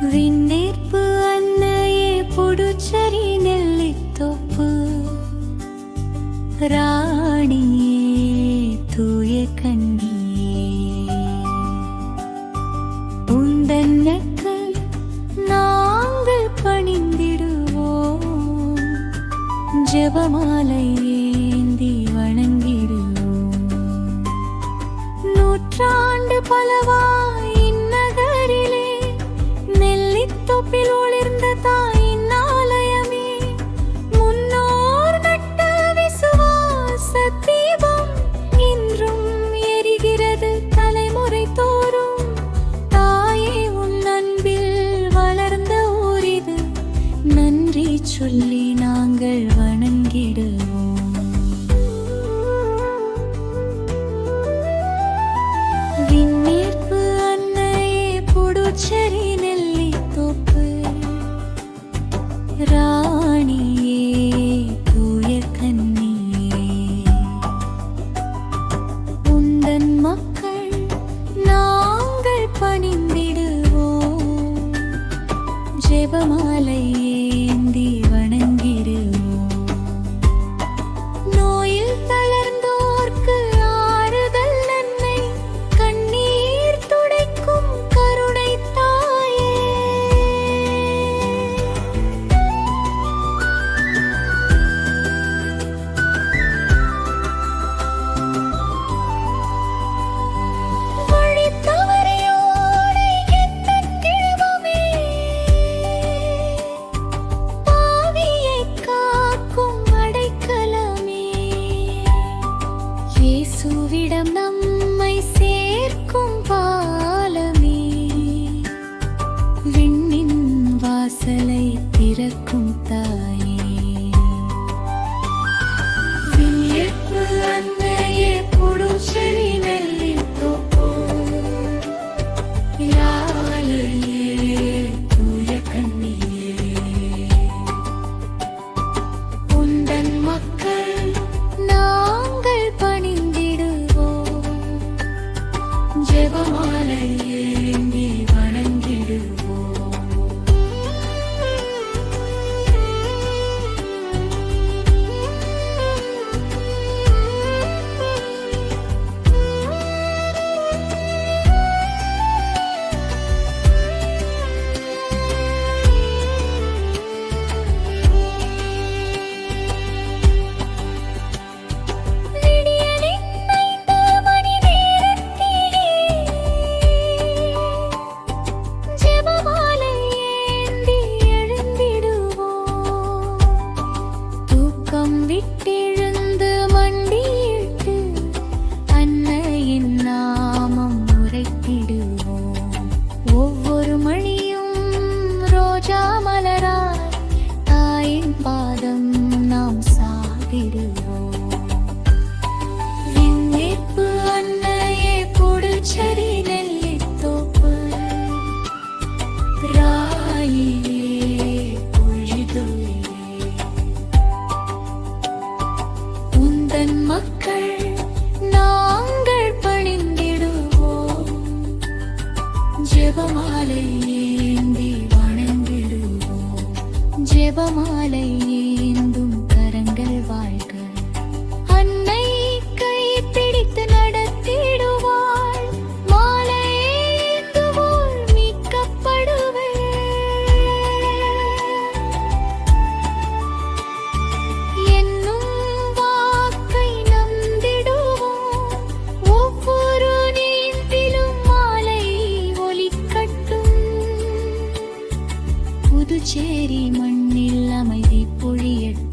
விண்ணேற்பு அன்னையே புடுச்சேரி நெல்லித்தோப்பு ராணியே தூய கன்னியே உந்தன்னுக்கு நாங்கள் பணிந்திடுவோம் ஜெபமாலை ஏந்தி வணங்கிடுவோம் நூற்றாண்டு பலவாய் இந்நகரிலே நெல்லித்தோப்பில் ஒளிர்ந்த தாயின் ஆலயமே முன்னோர் நட்ட விசுவாச தீபம் இன்றும் எரிகிறது தலைமுறை தோறும் தாயே உன் அன்பில் வளர்ந்த ஊரிது நன்றி சொல்லி நாங்கள் வணங்கிடுவோம் விண்ணேற்பு அன்னையே புடுச்சேரி நெல்லித்தோப்பு ராணியே தூய கன்னியே உந்தன் மக்கள் நாங்கள் பணிந்திடுவோம் ஜெபமாலை ஏந்தி வணங்கிடுவோம் நோயில் தளர்ந்தோர்க்கு ஆறுதல் நன்மை கண்ணீர் துடைக்கும் கருணை தாயே வழி தவறியோரை எண்ணக் கிழவுமே பாவியைக் காக்கும் அடைக்கலமே இயேசுவிடம் நம்மை சேர்க்கும் பாலமே விண்ணின் வாசலை திறக்கும் தாயே விண்ணேற்பு அன்னையே புடுச்சேரி நெல்லித்தோப்பு ராணியே தூய கன்னியே உந்தன் மக்கள் நாங்கள் பணிந்திடுவோம் ஜெபமாலை ஏந்தி வணங்கிடுவோம் விடியலின் 5 மணி நேரத்திலே ஜெபமாலை ஏந்தி எழுந்திடுவோம் தூக்கம் விட்டெழுந்து மண்டியிட்டு அன்னையின் நாமம் உரைத்திடுவோம் ஒவ்வொரு மணியும் ரோஜா மலராய் தாயின் பாதம் நாம் சாதிடுவோம் விண்ணேற்பு அன்னையே புடுச்சேரி நெல்லித்தோப்பு ராணியே பொழிதுயிலே உந்தன் மக்கள் நாங்கள் பணிந்திடுவோம் ஜெபமாலை ஏந்தி வணங்கிடுவோம் ஜெபமாலை ஏந்தும் கரங்கள் வாழ்க அன்னை கை பிடித்து நடத்திடுவாள் மாலை ஏந்துவோர் மீட்கப்படுவர் என்னும் வாக்கை நம்பிடுவோம் ஒவ்வொரு நீந்திலும் மாலை ஒலிக்கட்டும் புதுச்சேரி மண்ணில் அமைதி பொழியட்டும்